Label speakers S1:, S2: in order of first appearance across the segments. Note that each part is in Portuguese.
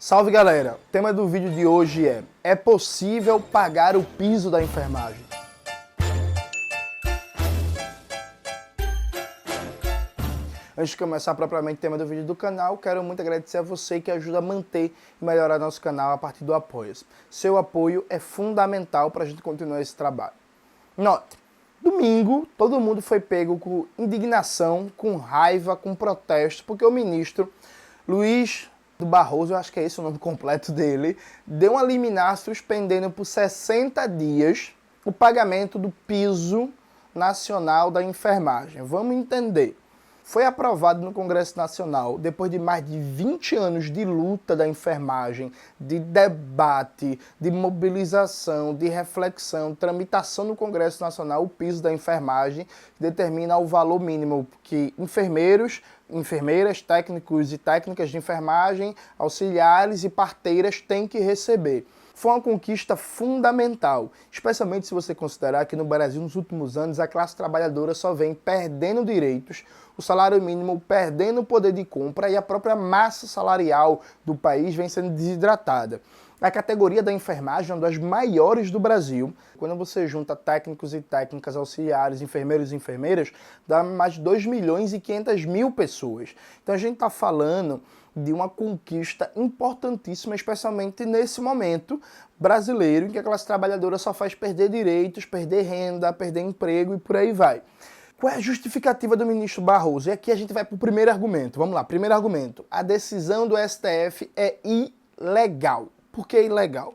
S1: Salve galera! O tema do vídeo de hoje é possível pagar o piso da enfermagem? Antes de começar propriamente o tema do vídeo do canal, quero muito agradecer a você que ajuda a manter e melhorar nosso canal a partir do Apoia-se. Seu apoio é fundamental para a gente continuar esse trabalho. Note, domingo todo mundo foi pego com indignação, com raiva, com protesto, porque o ministro Luiz do Barroso, eu acho que é esse o nome completo dele, deu uma liminar suspendendo por 60 dias o pagamento do piso nacional da enfermagem. Vamos entender. Foi aprovado no Congresso Nacional, depois de mais de 20 anos de luta da enfermagem, de debate, de mobilização, de reflexão, tramitação no Congresso Nacional, o piso da enfermagem, que determina o valor mínimo que enfermeiras, técnicos e técnicas de enfermagem, auxiliares e parteiras têm que receber. Foi uma conquista fundamental, especialmente se você considerar que no Brasil, nos últimos anos, a classe trabalhadora só vem perdendo direitos, o salário mínimo perdendo o poder de compra e a própria massa salarial do país vem sendo desidratada. A categoria da enfermagem é uma das maiores do Brasil. Quando você junta técnicos e técnicas, auxiliares, enfermeiros e enfermeiras, dá mais de 2.500.000 pessoas. Então a gente está falando de uma conquista importantíssima, especialmente nesse momento brasileiro, em que a classe trabalhadora só faz perder direitos, perder renda, perder emprego e por aí vai. Qual é a justificativa do ministro Barroso? E aqui a gente vai para o primeiro argumento. Vamos lá, primeiro argumento. A decisão do STF é ilegal. Por que ilegal?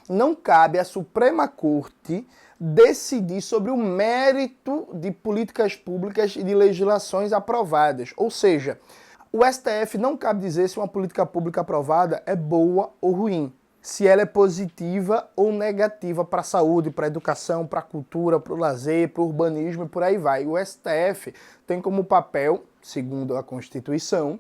S1: Não cabe à Suprema Corte decidir sobre o mérito de políticas públicas e de legislações aprovadas. Ou seja, o STF não cabe dizer se uma política pública aprovada é boa ou ruim, se ela é positiva ou negativa para a saúde, para a educação, para a cultura, para o lazer, para o urbanismo e por aí vai. O STF tem como papel, segundo a Constituição,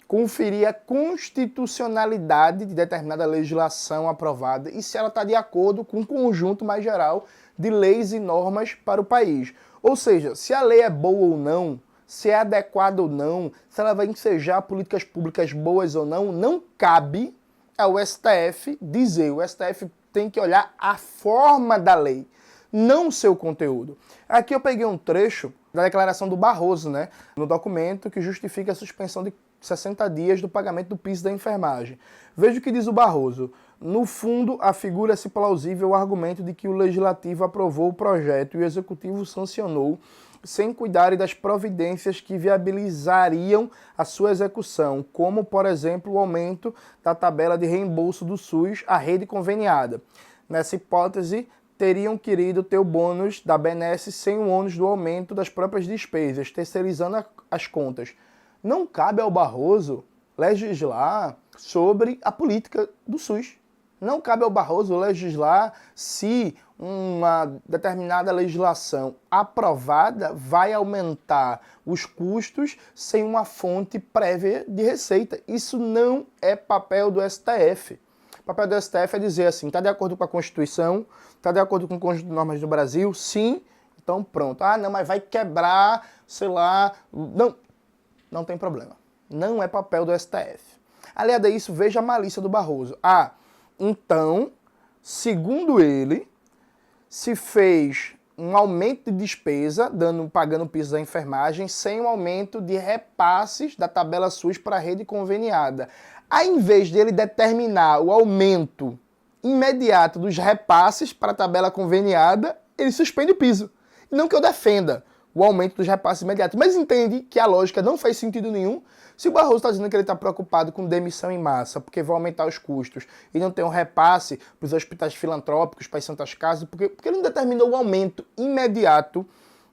S1: conferir a constitucionalidade de determinada legislação aprovada e se ela está de acordo com um conjunto mais geral de leis e normas para o país. Ou seja, se a lei é boa ou não, se é adequada ou não, se ela vai ensejar políticas públicas boas ou não, não cabe ao STF dizer. O STF tem que olhar a forma da lei, não o seu conteúdo. Aqui eu peguei um trecho da declaração do Barroso, no documento que justifica a suspensão de 60 dias do pagamento do piso da enfermagem. Veja o que diz o Barroso. No fundo, afigura-se plausível o argumento de que o Legislativo aprovou o projeto e o Executivo sancionou sem cuidar das providências que viabilizariam a sua execução, como, por exemplo, o aumento da tabela de reembolso do SUS à rede conveniada. Nessa hipótese, teriam querido ter o bônus da BNS sem o ônus do aumento das próprias despesas, terceirizando as contas. Não cabe ao Barroso legislar sobre a política do SUS. Não cabe ao Barroso legislar se uma determinada legislação aprovada vai aumentar os custos sem uma fonte prévia de receita. Isso não é papel do STF. O papel do STF é dizer assim, está de acordo com a Constituição, está de acordo com o conjunto de normas do Brasil? Sim, então pronto. Ah, não, mas vai quebrar, sei lá... Não tem problema. Não é papel do STF. Aliado a isso, veja a malícia do Barroso. Então, segundo ele, se fez um aumento de despesa, pagando o piso da enfermagem, sem um aumento de repasses da tabela SUS para a rede conveniada. Aí, em vez de ele determinar o aumento imediato dos repasses para a tabela conveniada, ele suspende o piso. E não que eu defenda o aumento dos repasses imediatos, mas entende que a lógica não faz sentido nenhum. Se o Barroso está dizendo que ele está preocupado com demissão em massa, porque vai aumentar os custos, e não tem um repasse para os hospitais filantrópicos, para as santas casas, porque ele não determinou o aumento imediato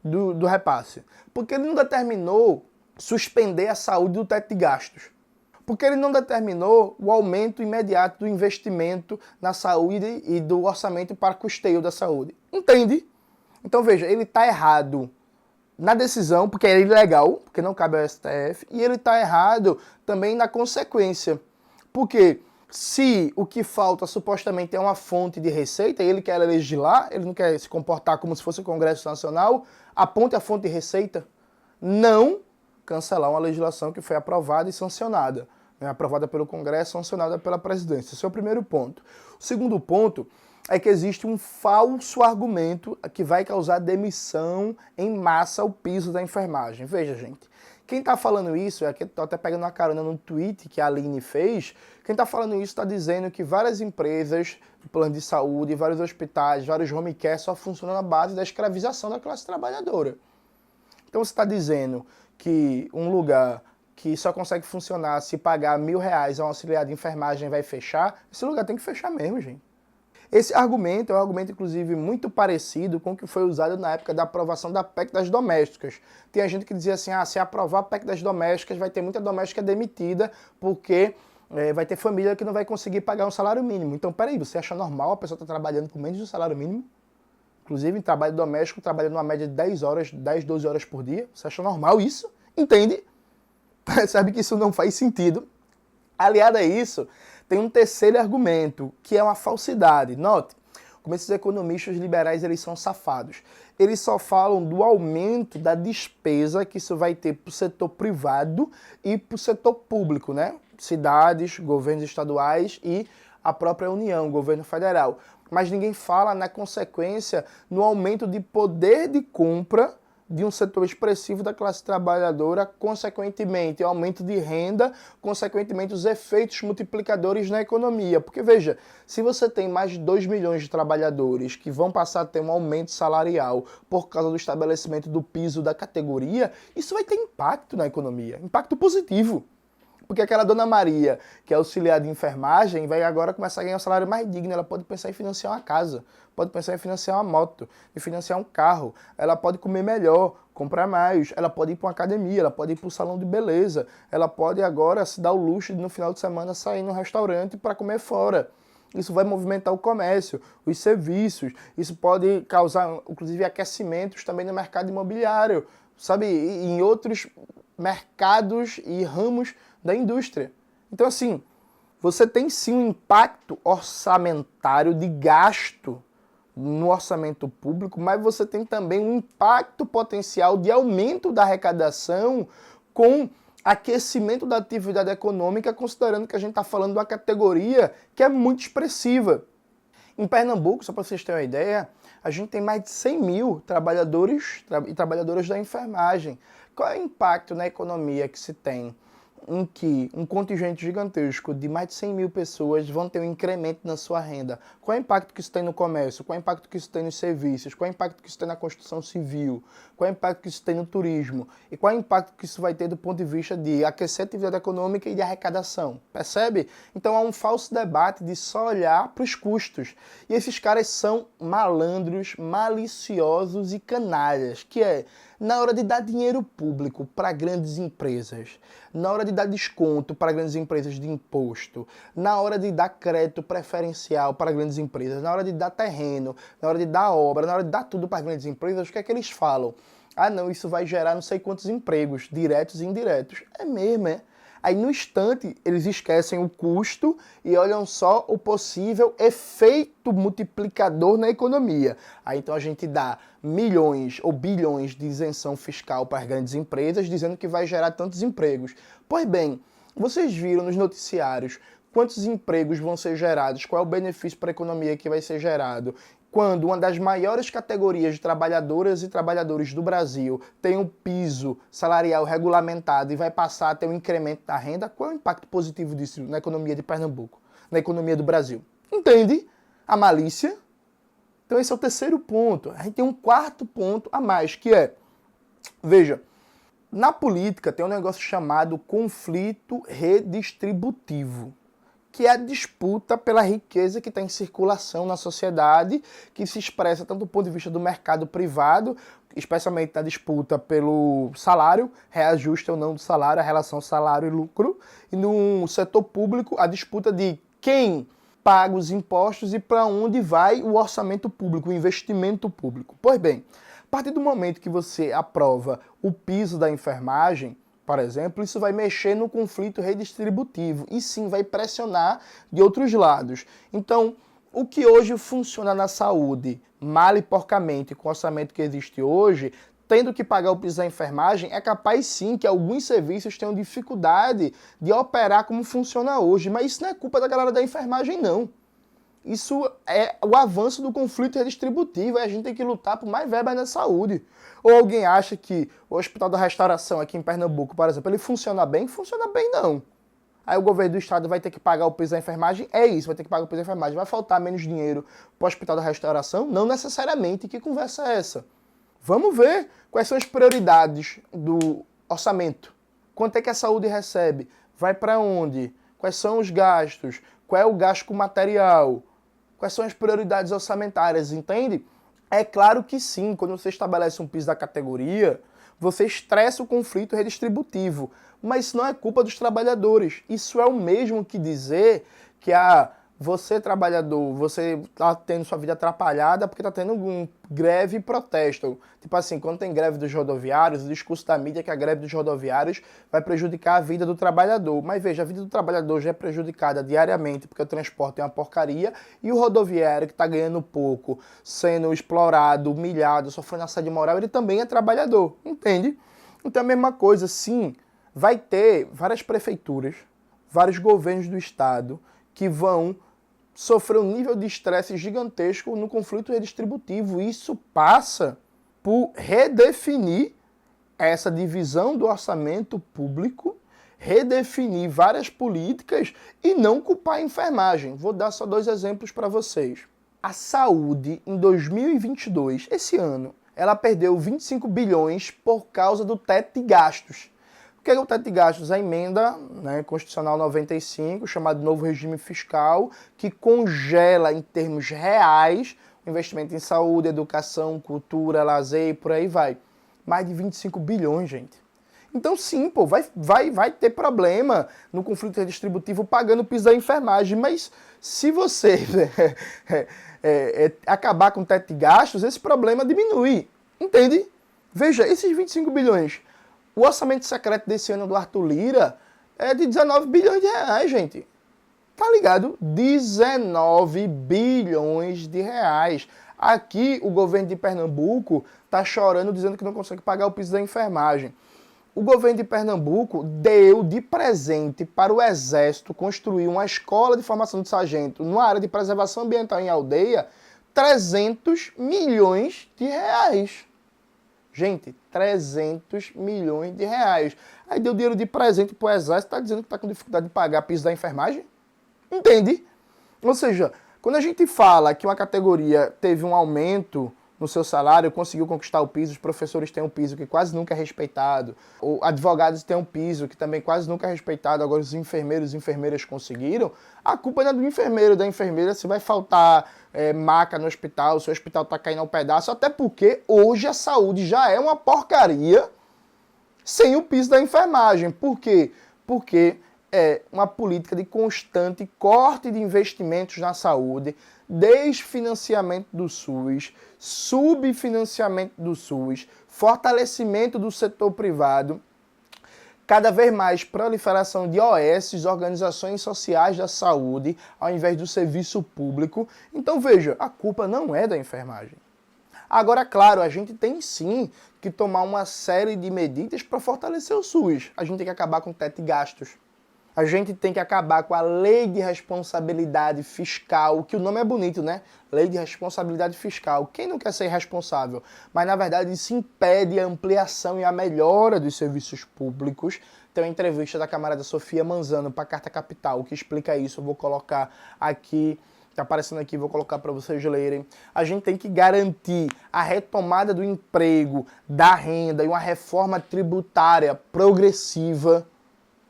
S1: do repasse? Porque ele não determinou suspender a saúde do teto de gastos? Porque ele não determinou o aumento imediato do investimento na saúde e do orçamento para custeio da saúde? Entende? Então veja, ele está errado na decisão, porque é ilegal, porque não cabe ao STF, e ele está errado também na consequência. Porque se o que falta supostamente é uma fonte de receita, e ele quer legislar, ele não quer se comportar como se fosse o Congresso Nacional, aponte a fonte de receita, não cancelar uma legislação que foi aprovada e sancionada. aprovada pelo Congresso, sancionada pela presidência. Esse é o primeiro ponto. O segundo ponto é que existe um falso argumento que vai causar demissão em massa ao piso da enfermagem. Veja, gente, quem está falando isso, estou até pegando uma carona no tweet que a Aline fez, quem está falando isso está dizendo que várias empresas, plano de saúde, vários hospitais, vários home care só funcionam na base da escravização da classe trabalhadora. Então você está dizendo que um lugar que só consegue funcionar se pagar R$1.000 a um auxiliar de enfermagem vai fechar, esse lugar tem que fechar mesmo, gente. Esse argumento é um argumento, inclusive, muito parecido com o que foi usado na época da aprovação da PEC das domésticas. Tem gente que dizia assim, se aprovar a PEC das domésticas, vai ter muita doméstica demitida, porque vai ter família que não vai conseguir pagar um salário mínimo. Então, peraí, você acha normal a pessoa estar trabalhando com menos de um salário mínimo? Inclusive, em trabalho doméstico, trabalhando numa média de 10 horas, 10, 12 horas por dia. Você acha normal isso? Entende? Percebe que isso não faz sentido. Aliado a isso, tem um terceiro argumento, que é uma falsidade. Note, como esses economistas liberais, eles são safados. Eles só falam do aumento da despesa que isso vai ter para o setor privado e para o setor público, né? Cidades, governos estaduais e a própria União, o governo federal. Mas ninguém fala na consequência no aumento de poder de compra de um setor expressivo da classe trabalhadora, consequentemente o aumento de renda, consequentemente os efeitos multiplicadores na economia. Porque veja, se você tem mais de 2 milhões de trabalhadores que vão passar a ter um aumento salarial por causa do estabelecimento do piso da categoria, isso vai ter impacto na economia, impacto positivo. Porque aquela dona Maria, que é auxiliar de enfermagem, vai agora começar a ganhar um salário mais digno. Ela pode pensar em financiar uma casa, pode pensar em financiar uma moto, em financiar um carro. Ela pode comer melhor, comprar mais. Ela pode ir para uma academia, ela pode ir para um salão de beleza. Ela pode agora se dar o luxo de no final de semana sair num restaurante para comer fora. Isso vai movimentar o comércio, os serviços. Isso pode causar, inclusive, aquecimentos também no mercado imobiliário, sabe? E em outros mercados e ramos da indústria. Então, assim, você tem sim um impacto orçamentário de gasto no orçamento público, mas você tem também um impacto potencial de aumento da arrecadação com aquecimento da atividade econômica, considerando que a gente está falando de uma categoria que é muito expressiva. Em Pernambuco, só para vocês terem uma ideia, a gente tem mais de 100 mil trabalhadores e trabalhadoras da enfermagem. Qual é o impacto na economia que se tem em que um contingente gigantesco de mais de 100 mil pessoas vão ter um incremento na sua renda? Qual é o impacto que isso tem no comércio? Qual é o impacto que isso tem nos serviços? Qual é o impacto que isso tem na construção civil? Qual é o impacto que isso tem no turismo? E qual é o impacto que isso vai ter do ponto de vista de aquecer a atividade econômica e de arrecadação? Percebe? Então há um falso debate de só olhar para os custos. E esses caras são malandros, maliciosos e canalhas, que é na hora de dar dinheiro público para grandes empresas, na hora de dar desconto para grandes empresas de imposto, na hora de dar crédito preferencial para grandes empresas, na hora de dar terreno, na hora de dar obra, na hora de dar tudo para grandes empresas, o que é que eles falam? Ah, não, isso vai gerar não sei quantos empregos, diretos e indiretos. É mesmo, é? Aí, no instante, eles esquecem o custo e olham só o possível efeito multiplicador na economia. Aí, então, a gente dá milhões ou bilhões de isenção fiscal para as grandes empresas, dizendo que vai gerar tantos empregos. Pois bem, vocês viram nos noticiários quantos empregos vão ser gerados, qual é o benefício para a economia que vai ser gerado, quando uma das maiores categorias de trabalhadoras e trabalhadores do Brasil tem um piso salarial regulamentado e vai passar a ter um incremento da renda, qual é o impacto positivo disso na economia de Pernambuco, na economia do Brasil? Entende a malícia? Então esse é o terceiro ponto. A gente tem um quarto ponto a mais, que é, veja, na política tem um negócio chamado conflito redistributivo, que é a disputa pela riqueza que está em circulação na sociedade, que se expressa tanto do ponto de vista do mercado privado, especialmente na disputa pelo salário, reajuste ou não do salário, a relação salário e lucro, e no setor público, a disputa de quem paga os impostos e para onde vai o orçamento público, o investimento público. Pois bem, a partir do momento que você aprova o piso da enfermagem, por exemplo, isso vai mexer no conflito redistributivo e sim vai pressionar de outros lados. Então, o que hoje funciona na saúde, mal e porcamente, com o orçamento que existe hoje, tendo que pagar o piso da enfermagem, é capaz sim que alguns serviços tenham dificuldade de operar como funciona hoje, mas isso não é culpa da galera da enfermagem, não. Isso é o avanço do conflito redistributivo, e a gente tem que lutar por mais verbas na saúde. Ou alguém acha que o Hospital da Restauração aqui em Pernambuco, por exemplo, ele funciona bem? Funciona bem, não. Aí o governo do estado vai ter que pagar o piso da enfermagem? É isso, vai ter que pagar o piso da enfermagem. Vai faltar menos dinheiro para o Hospital da Restauração? Não necessariamente. Que conversa é essa? Vamos ver quais são as prioridades do orçamento. Quanto é que a saúde recebe? Vai para onde? Quais são os gastos? Qual é o gasto com material? Quais são as prioridades orçamentárias, entende? É claro que sim, quando você estabelece um piso da categoria, você estressa o conflito redistributivo, mas isso não é culpa dos trabalhadores. Isso é o mesmo que dizer que você, trabalhador, você está tendo sua vida atrapalhada porque está tendo greve e protesto. Tipo assim, quando tem greve dos rodoviários, o discurso da mídia é que a greve dos rodoviários vai prejudicar a vida do trabalhador. Mas veja, a vida do trabalhador já é prejudicada diariamente porque o transporte é uma porcaria e o rodoviário que está ganhando pouco, sendo explorado, humilhado, sofrendo assédio moral, ele também é trabalhador, entende? Então é a mesma coisa, sim, vai ter várias prefeituras, vários governos do estado que vão sofrer um nível de estresse gigantesco no conflito redistributivo. Isso passa por redefinir essa divisão do orçamento público, redefinir várias políticas e não culpar a enfermagem. Vou dar só 2 exemplos para vocês. A saúde, em 2022, esse ano, ela perdeu 25 bilhões por causa do teto de gastos. O que é o teto de gastos? A emenda, Constitucional 95, chamado Novo Regime Fiscal, que congela em termos reais o investimento em saúde, educação, cultura, lazer e por aí vai. Mais de 25 bilhões, gente. Então sim, pô, vai ter problema no conflito redistributivo pagando o piso da enfermagem, mas se você acabar com o teto de gastos, esse problema diminui, entende? Veja, esses 25 bilhões... O orçamento secreto desse ano do Arthur Lira é de 19 bilhões de reais, gente. Tá ligado? 19 bilhões de reais. Aqui, o governo de Pernambuco tá chorando, dizendo que não consegue pagar o piso da enfermagem. O governo de Pernambuco deu de presente para o Exército construir uma escola de formação de sargento numa área de preservação ambiental em aldeia, 300 milhões de reais. Gente, 300 milhões de reais. Aí deu dinheiro de presente pro Exército, tá dizendo que tá com dificuldade de pagar piso da enfermagem? Entende? Ou seja, quando a gente fala que uma categoria teve um aumento no seu salário, conseguiu conquistar o piso, os professores têm um piso que quase nunca é respeitado, ou advogados têm um piso que também quase nunca é respeitado, agora os enfermeiros e enfermeiras conseguiram, a culpa não é do enfermeiro, da enfermeira, se vai faltar maca no hospital, se o hospital está caindo ao pedaço, até porque hoje a saúde já é uma porcaria sem o piso da enfermagem. Por quê? Porque é uma política de constante corte de investimentos na saúde, desfinanciamento do SUS, subfinanciamento do SUS, fortalecimento do setor privado, cada vez mais proliferação de OS, organizações sociais da saúde, ao invés do serviço público. Então veja, a culpa não é da enfermagem. Agora, claro, a gente tem sim que tomar uma série de medidas para fortalecer o SUS. A gente tem que acabar com o teto de gastos. A gente tem que acabar com a lei de responsabilidade fiscal, que o nome é bonito, né? Lei de responsabilidade fiscal. Quem não quer ser responsável? Mas, na verdade, isso impede a ampliação e a melhora dos serviços públicos. Tem uma entrevista da camarada Sofia Manzano para a Carta Capital, que explica isso. Eu vou colocar aqui, está aparecendo aqui, vou colocar para vocês lerem. A gente tem que garantir a retomada do emprego, da renda e uma reforma tributária progressiva,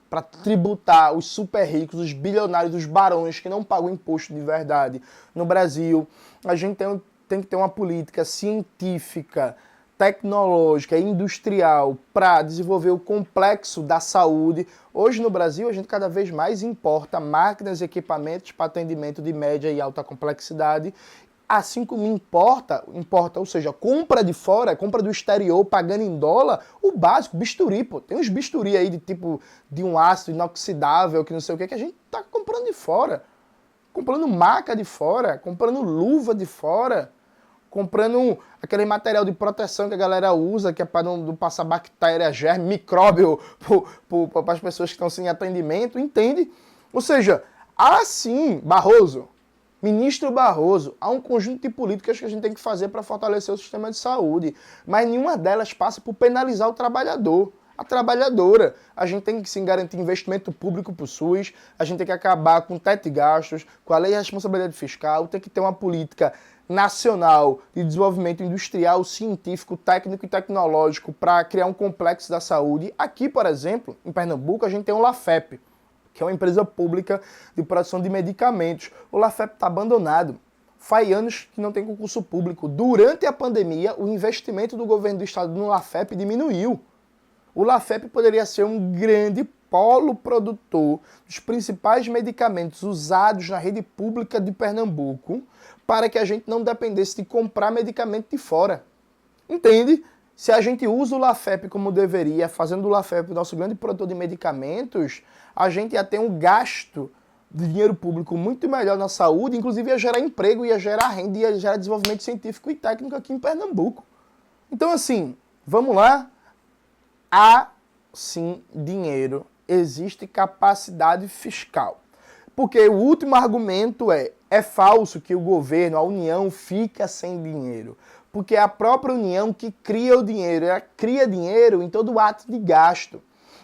S1: para tributar os super ricos, os bilionários, os barões que não pagam imposto de verdade. No Brasil, a gente tem que ter uma política científica, tecnológica e industrial para desenvolver o complexo da saúde. Hoje no Brasil, a gente cada vez mais importa máquinas e equipamentos para atendimento de média e alta complexidade, assim como importa, ou seja, compra de fora, compra do exterior, pagando em dólar, o básico, bisturi, pô. Tem uns bisturi aí de tipo, de um aço inoxidável, que não sei o que a gente tá comprando de fora. Comprando maca de fora, comprando luva de fora, comprando aquele material de proteção que a galera usa, que é para não passar bactéria, germe, micróbio para as pessoas que estão sem atendimento, entende? Ou seja, assim, Barroso, ministro Barroso, há um conjunto de políticas que a gente tem que fazer para fortalecer o sistema de saúde, mas nenhuma delas passa por penalizar o trabalhador, a trabalhadora. A gente tem que sim garantir investimento público para o SUS, a gente tem que acabar com o teto de gastos, com a lei de responsabilidade fiscal, tem que ter uma política nacional de desenvolvimento industrial, científico, técnico e tecnológico para criar um complexo da saúde. Aqui, por exemplo, em Pernambuco, a gente tem o LAFEP, que é uma empresa pública de produção de medicamentos. O LAFEP está abandonado. Faz anos que não tem concurso público. Durante a pandemia, o investimento do governo do estado no LAFEP diminuiu. O LAFEP poderia ser um grande polo produtor dos principais medicamentos usados na rede pública de Pernambuco para que a gente não dependesse de comprar medicamento de fora. Entende? Se a gente usa o LAFEP como deveria, fazendo o LAFEP o nosso grande produtor de medicamentos, a gente ia ter um gasto de dinheiro público muito melhor na saúde, inclusive ia gerar emprego, ia gerar renda, ia gerar desenvolvimento científico e técnico aqui em Pernambuco. Então, assim, vamos lá. Há, sim, dinheiro. Existe capacidade fiscal. Porque o último argumento é falso que o governo, a União, fica sem dinheiro. Porque é a própria União que cria o dinheiro. Ela cria dinheiro em todo ato de gasto.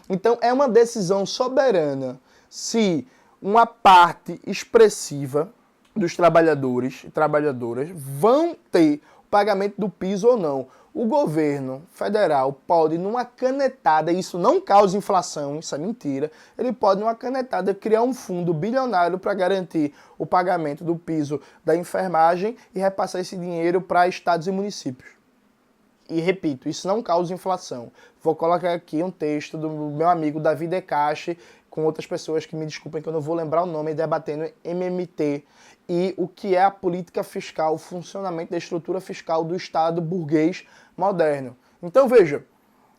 S1: Então, é uma decisão soberana se uma parte expressiva dos trabalhadores e trabalhadoras vão ter o pagamento do piso ou não. O governo federal pode, numa canetada, isso não causa inflação, isso é mentira, ele pode, numa canetada, criar um fundo bilionário para garantir o pagamento do piso da enfermagem e repassar esse dinheiro para estados e municípios. E repito, isso não causa inflação. Vou colocar aqui um texto do meu amigo Davi Decache, com outras pessoas que me desculpem que eu não vou lembrar o nome, debatendo MMT e o que é a política fiscal, o funcionamento da estrutura fiscal do Estado burguês moderno. Então veja,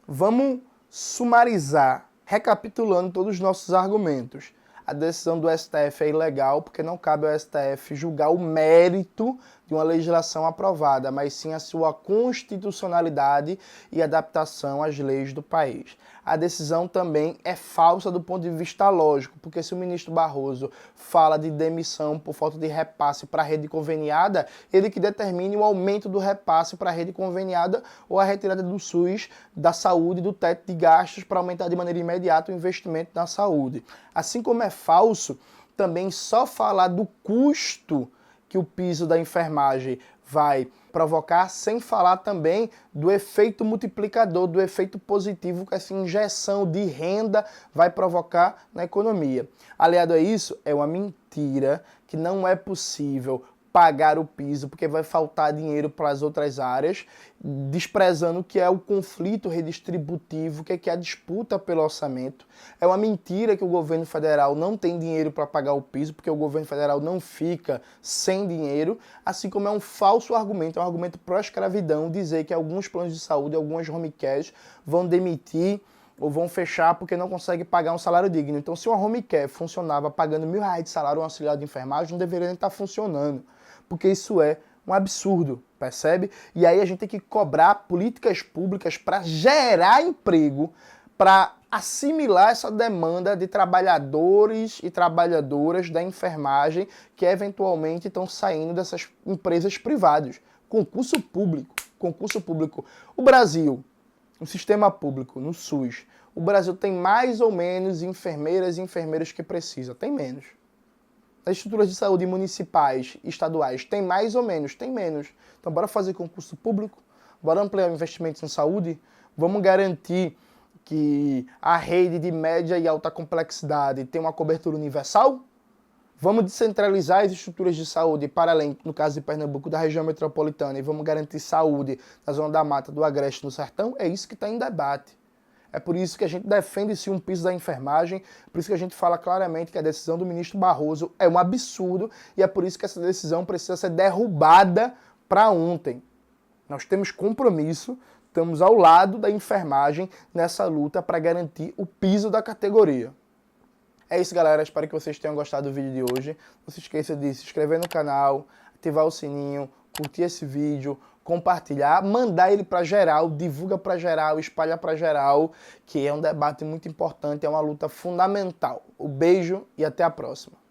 S1: vamos sumarizar, recapitulando todos os nossos argumentos. A decisão do STF é ilegal porque não cabe ao STF julgar o mérito de uma legislação aprovada, mas sim a sua constitucionalidade e adaptação às leis do país. A decisão também é falsa do ponto de vista lógico, porque se o ministro Barroso fala de demissão por falta de repasse para a rede conveniada, ele que determine o aumento do repasse para a rede conveniada ou a retirada do SUS, da saúde, do teto de gastos para aumentar de maneira imediata o investimento na saúde. Assim como é falso também só falar do custo que o piso da enfermagem vai provocar, sem falar também do efeito multiplicador, do efeito positivo que essa injeção de renda vai provocar na economia. Aliado a isso, é uma mentira que não é possível pagar o piso porque vai faltar dinheiro para as outras áreas, desprezando o que é o conflito redistributivo, que é a disputa pelo orçamento. É uma mentira que o governo federal não tem dinheiro para pagar o piso, porque o governo federal não fica sem dinheiro, assim como é um falso argumento, é um argumento pró-escravidão, dizer que alguns planos de saúde, algumas home cares vão demitir ou vão fechar porque não consegue pagar um salário digno. Então, se uma home care funcionava pagando R$1.000 de salário, um auxiliar de enfermagem, não deveria nem estar funcionando, porque isso é um absurdo, percebe? E aí a gente tem que cobrar políticas públicas para gerar emprego, para assimilar essa demanda de trabalhadores e trabalhadoras da enfermagem que eventualmente estão saindo dessas empresas privadas. Concurso público, concurso público. O Brasil, no sistema público, no SUS, o Brasil tem mais ou menos enfermeiras e enfermeiros que precisa, tem menos. As estruturas de saúde municipais e estaduais tem mais ou menos, tem menos. Então bora fazer concurso público, bora ampliar investimentos em saúde, vamos garantir que a rede de média e alta complexidade tem uma cobertura universal? Vamos descentralizar as estruturas de saúde para além, no caso de Pernambuco, da região metropolitana, e vamos garantir saúde na zona da mata, do agreste, no sertão? É isso que está em debate. É por isso que a gente defende sim um piso da enfermagem, por isso que a gente fala claramente que a decisão do ministro Barroso é um absurdo e é por isso que essa decisão precisa ser derrubada para ontem. Nós temos compromisso, estamos ao lado da enfermagem nessa luta para garantir o piso da categoria. É isso, galera. Espero que vocês tenham gostado do vídeo de hoje. Não se esqueça de se inscrever no canal, ativar o sininho, curtir esse vídeo, compartilhar, mandar ele para geral, divulga para geral, espalha para geral, que é um debate muito importante, é uma luta fundamental. Um beijo e até a próxima.